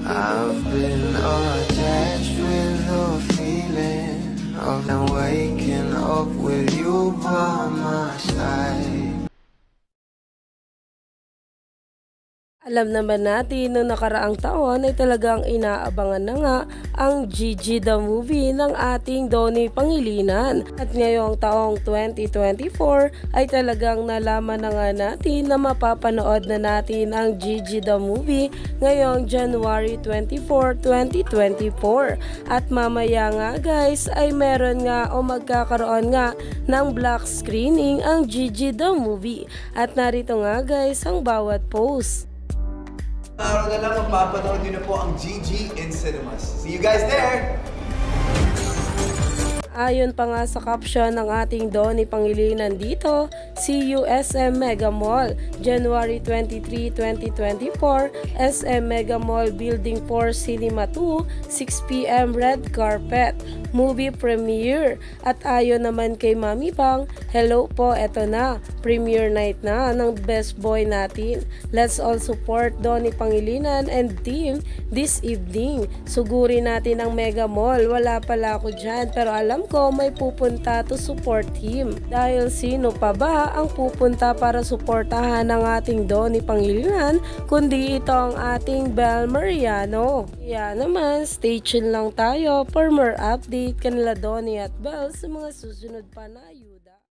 I've been attached with the feeling of not waking up with you by my side. Alam naman natin noong nakaraang taon ay talagang inaabangan na nga ang Gigi the Movie ng ating Donnie Pangilinan. At ngayong taong 2024 ay talagang nalaman na nga natin na mapapanood na natin ang Gigi the Movie ngayong January 24, 2024. At mamaya nga guys ay meron nga o magkakaroon nga ng black screening ang Gigi the Movie. At narito nga guys ang bawat post. Araw na lang mapapanood nyo na po ang Gigi in cinemas. See you guys there! Ayon pa nga sa caption ng ating Donnie Pangilinan dito, CU SM Mega Mall, January 23, 2024, SM Mega Mall Building 4 Cinema 2, 6 PM red carpet, movie premiere. At ayon naman kay Mami Pang, hello po, eto na, premiere night na ng best boy natin. Let's all support Donnie Pangilinan and team this evening. Sugurin natin ang Mega Mall, wala pala ako dyan pero alam ko may pupunta to support him. Dahil sino pa ba ang pupunta para suportahan ng ating Donnie Pangilinan kundi ito ang ating Bel Mariano. Kaya naman, stay tuned lang tayo for more update kanila Donnie at Bel sa mga susunod pa na